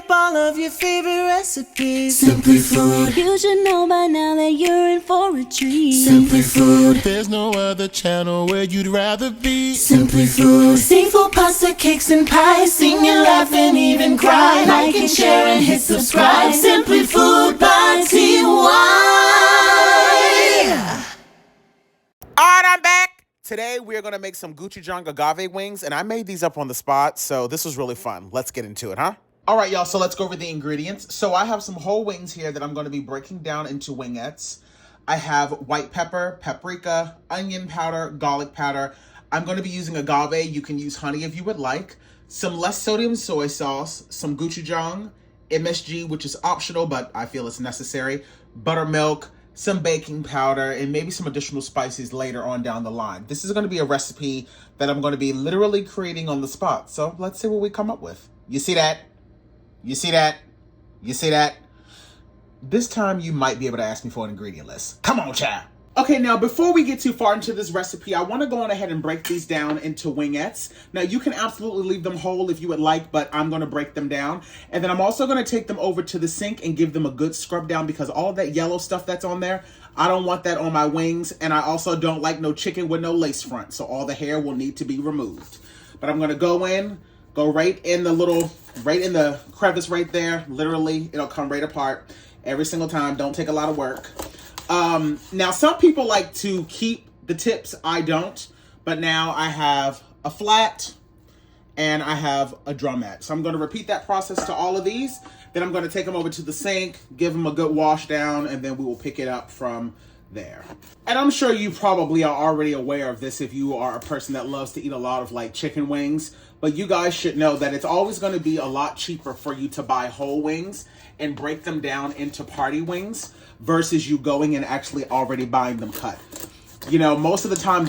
up all of your favorite recipes. Simply Food. You should know by now that you're in for a treat. Simply Food. There's no other channel where you'd rather be. Simply Food. Seafood, pasta, cakes, and pies. Sing and laugh and even cry. Like and share and hit subscribe. Simply Food by TY. Alright, I'm back. Today we are going to make some Gochujang agave wings, and I made these up on the spot, so this was really fun. Let's get into it, huh? Alright, y'all, so let's go over the ingredients. So I have some whole wings here that I'm going to be breaking down into wingettes. I have white pepper, paprika, onion powder, garlic powder. I'm going to be using agave. You can use honey if you would like. Some less sodium soy sauce, some gochujang, MSG, which is optional, but I feel it's necessary, buttermilk, some baking powder, and maybe some additional spices later on down the line. This is going to be a recipe that I'm going to be literally creating on the spot. So let's see what we come up with. You see that? You see that? You see that? This time you might be able to ask me for an ingredient list. Come on, child. Okay, now before we get too far into this recipe, I want to go on ahead and break these down into wingettes. Now you can absolutely leave them whole if you would like, but I'm going to break them down. And then I'm also going to take them over to the sink and give them a good scrub down because all that yellow stuff that's on there, I don't want that on my wings. And I also don't like no chicken with no lace front. So all the hair will need to be removed. But I'm going to go right in the crevice right there. Literally, it'll come right apart every single time. Don't take a lot of work. Now some people like to keep the tips. I don't, but now I have a flat and I have a drumette. So I'm going to repeat that process to all of these. Then I'm going to take them over to the sink, give them a good wash down, and then we will pick it up from there. And I'm sure you probably are already aware of this if you are a person that loves to eat a lot of like chicken wings, but you guys should know that it's always going to be a lot cheaper for you to buy whole wings and break them down into party wings versus you going and actually already buying them cut. You know, most of the time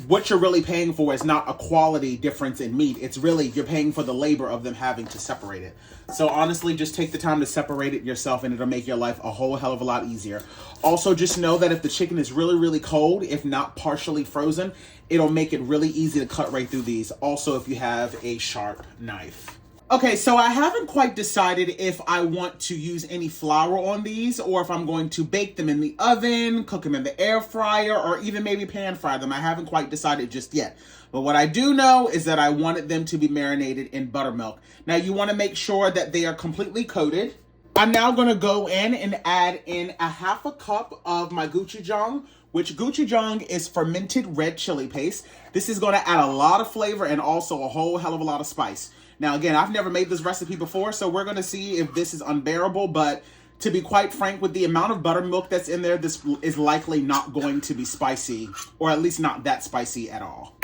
what you're really paying for is not a quality difference in meat. It's really, you're paying for the labor of them having to separate it. So honestly, just take the time to separate it yourself and it'll make your life a whole hell of a lot easier. Also, just know that if the chicken is really, really cold, if not partially frozen, it'll make it really easy to cut right through these. Also, if you have a sharp knife. Okay, so I haven't quite decided if I want to use any flour on these or if I'm going to bake them in the oven, cook them in the air fryer, or even maybe pan fry them. I haven't quite decided just yet. But what I do know is that I wanted them to be marinated in buttermilk. Now you want to make sure that they are completely coated. I'm now going to go in and add in a half a cup of my gochujang, which gochujang is fermented red chili paste. This is going to add a lot of flavor and also a whole hell of a lot of spice. Now, again, I've never made this recipe before, so we're going to see if this is unbearable, but to be quite frank, with the amount of buttermilk that's in there, this is likely not going to be spicy, or at least not that spicy at all.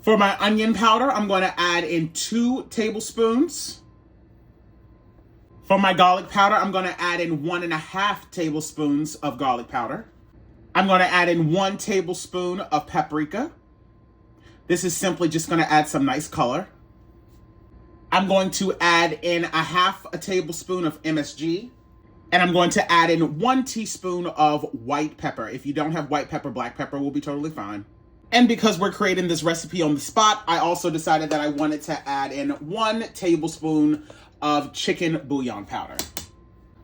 For my onion powder, I'm going to add in 2 tablespoons. For my garlic powder, I'm going to add in 1.5 tablespoons of garlic powder. I'm going to add in 1 tablespoon of paprika. This is simply just going to add some nice color. I'm going to add in 1/2 tablespoon of MSG, and I'm going to add in 1 teaspoon of white pepper. If you don't have white pepper, black pepper will be totally fine. And because we're creating this recipe on the spot, I also decided that I wanted to add in 1 tablespoon of chicken bouillon powder.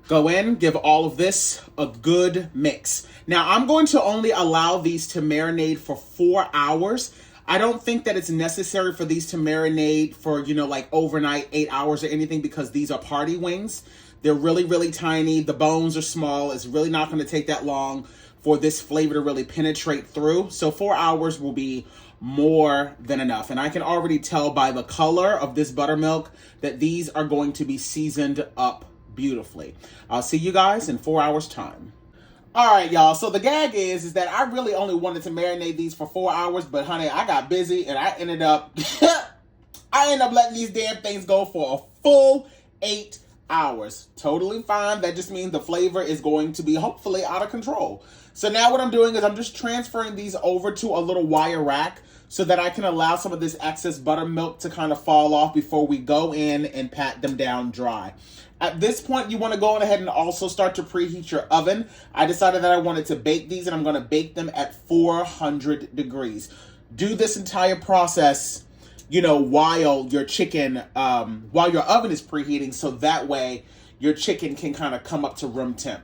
Go in, give all of this a good mix. Now, I'm going to only allow these to marinate for 4 hours. I don't think that it's necessary for these to marinate for, like overnight, 8 hours or anything, because these are party wings. They're really, really tiny. The bones are small. It's really not going to take that long for this flavor to really penetrate through. So 4 hours will be more than enough. And I can already tell by the color of this buttermilk that these are going to be seasoned up beautifully. I'll see you guys in 4 hours time. All right, y'all. So the gag is that I really only wanted to marinate these for 4 hours, but honey, I got busy and I ended up letting these damn things go for a full 8 hours. Totally fine. That just means the flavor is going to be hopefully out of control. So now what I'm doing is I'm just transferring these over to a little wire rack so that I can allow some of this excess buttermilk to kind of fall off before we go in and pat them down dry. At this point, you want to go on ahead and also start to preheat your oven. I decided that I wanted to bake these, and I'm going to bake them at 400 degrees. Do this entire process you know, while your chicken, while your oven is preheating, so that way your chicken can kind of come up to room temp.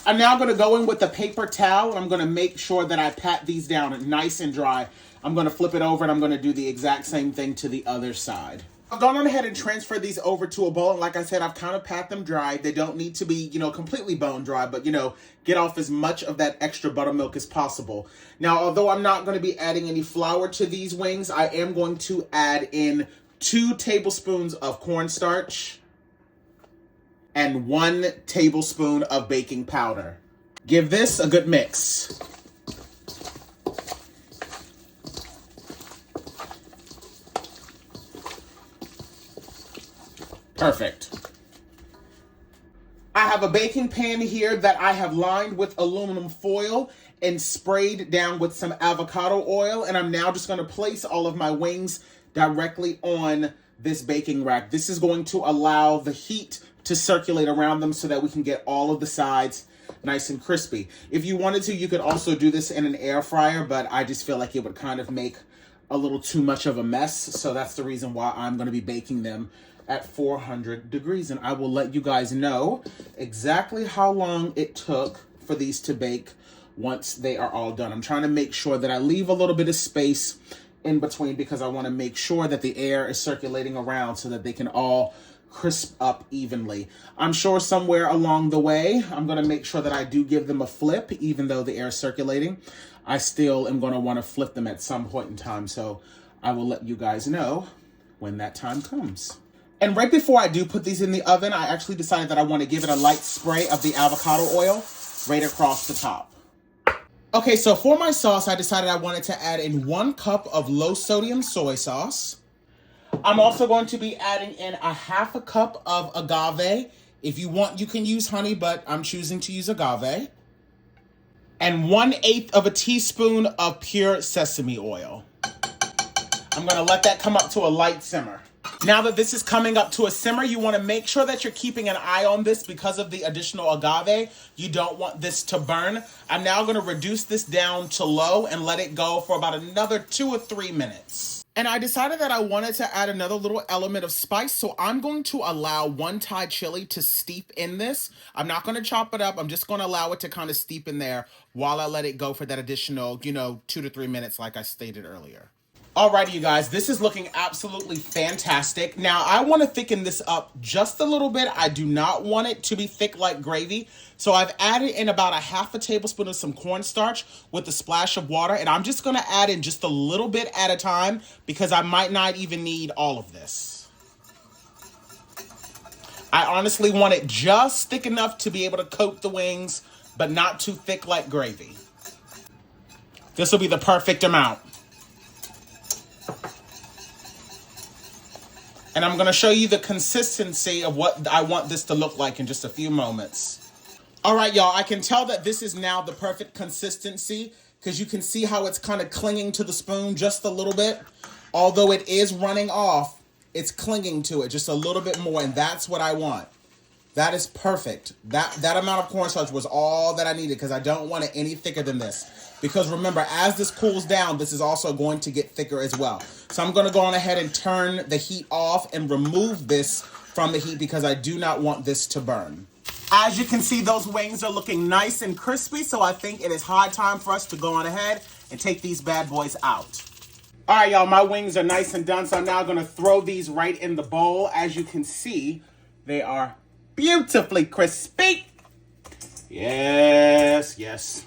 I'm now going to go in with a paper towel, and I'm going to make sure that I pat these down nice and dry. I'm going to flip it over, and I'm going to do the exact same thing to the other side. I've gone on ahead and transferred these over to a bowl, and like I said, I've kind of pat them dry. They don't need to be, you know, completely bone dry, but, you know, get off as much of that extra buttermilk as possible. Now, although I'm not going to be adding any flour to these wings, I am going to add in 2 tablespoons of cornstarch and 1 tablespoon of baking powder. Give this a good mix. Perfect. I have a baking pan here that I have lined with aluminum foil and sprayed down with some avocado oil, and I'm now just going to place all of my wings directly on this baking rack. This is going to allow the heat to circulate around them so that we can get all of the sides nice and crispy. If you wanted to, you could also do this in an air fryer, but I just feel like it would kind of make a little too much of a mess, so that's the reason why I'm going to be baking them at 400 degrees, and I will let you guys know exactly how long it took for these to bake once they are all done. I'm trying to make sure that I leave a little bit of space in between because I want to make sure that the air is circulating around so that they can all crisp up evenly. I'm sure somewhere along the way, I'm going to make sure that I do give them a flip, even though the air is circulating. I still am going to want to flip them at some point in time, so I will let you guys know when that time comes. And right before I do put these in the oven, I actually decided that I want to give it a light spray of the avocado oil right across the top. Okay, so for my sauce, I decided I wanted to add in 1 cup of low sodium soy sauce. I'm also going to be adding in a 1/2 cup of agave. If you want, you can use honey, but I'm choosing to use agave. And 1/8 of a teaspoon of pure sesame oil. I'm going to let that come up to a light simmer. Now that this is coming up to a simmer, you want to make sure that you're keeping an eye on this because of the additional agave. You don't want this to burn. I'm now going to reduce this down to low and let it go for about another 2 or 3 minutes. And I decided that I wanted to add another little element of spice, so I'm going to allow 1 Thai chili to steep in this. I'm not going to chop it up. I'm just going to allow it to kind of steep in there while I let it go for that additional, 2 to 3 minutes like I stated earlier. Alrighty, you guys, this is looking absolutely fantastic. Now, I want to thicken this up just a little bit. I do not want it to be thick like gravy. So I've added in about a 1/2 tablespoon of some cornstarch with a splash of water. And I'm just going to add in just a little bit at a time because I might not even need all of this. I honestly want it just thick enough to be able to coat the wings, but not too thick like gravy. This will be the perfect amount. And I'm going to show you the consistency of what I want this to look like in just a few moments. All right, y'all, I can tell that this is now the perfect consistency because you can see how it's kind of clinging to the spoon just a little bit. Although it is running off, it's clinging to it just a little bit more, and that's what I want. That is perfect. That amount of cornstarch was all that I needed because I don't want it any thicker than this. Because remember, as this cools down, this is also going to get thicker as well. So I'm going to go on ahead and turn the heat off and remove this from the heat because I do not want this to burn. As you can see, those wings are looking nice and crispy, so I think it is high time for us to go on ahead and take these bad boys out. All right, y'all, my wings are nice and done, so I'm now going to throw these right in the bowl. As you can see, they are beautifully crispy. Yes, yes.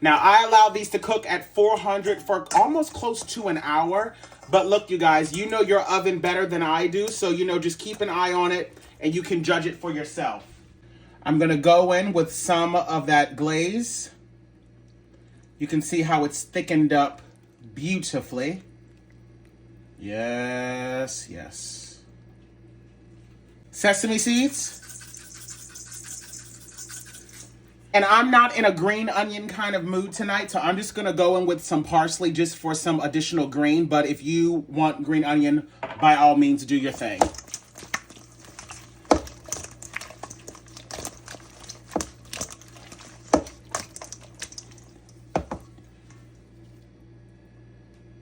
Now, I allow these to cook at 400 for almost close to an hour. But look, you guys, you know your oven better than I do. So, just keep an eye on it and you can judge it for yourself. I'm going to go in with some of that glaze. You can see how it's thickened up beautifully. Yes, yes. Sesame seeds. And I'm not in a green onion kind of mood tonight, so I'm just going to go in with some parsley just for some additional green. But if you want green onion, by all means, do your thing.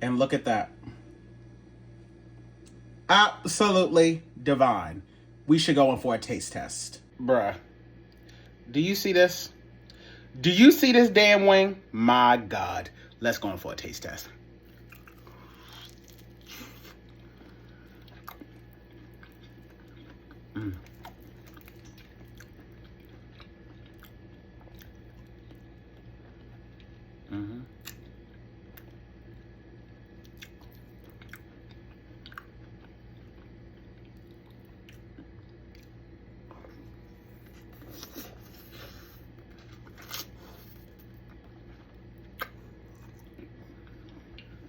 And look at that. Absolutely divine. We should go in for a taste test. Bruh, do you see this? Do you see this damn wing? My God. Let's go in for a taste test. Mm. Mm-hmm.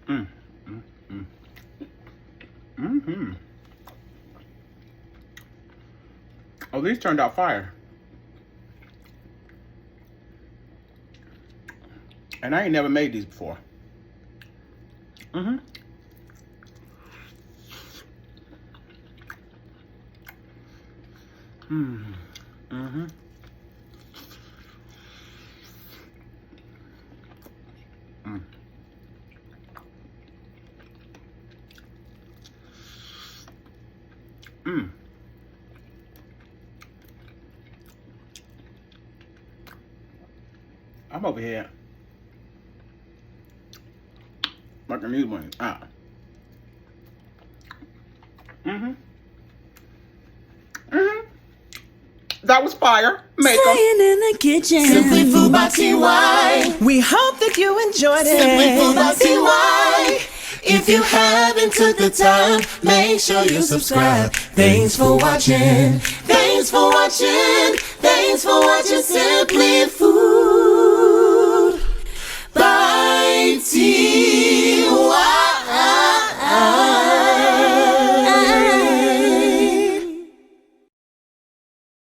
Mm, mm, mm. Mm-hmm. Oh, these turned out fire. And I ain't never made these before. Mm-hmm. Mm-hmm. Mm-hmm. Mm. Mm. I'm over here like a new one. Mm-hmm. Mm-hmm. That was fire. Make 'em. Staying in the kitchen. Simply Food by TY. We hope that you enjoyed it. Simply Food by TY. If you haven't took the time, make sure you subscribe. Thanks for watching. Thanks for watching. Thanks for watching Simply Food by TY.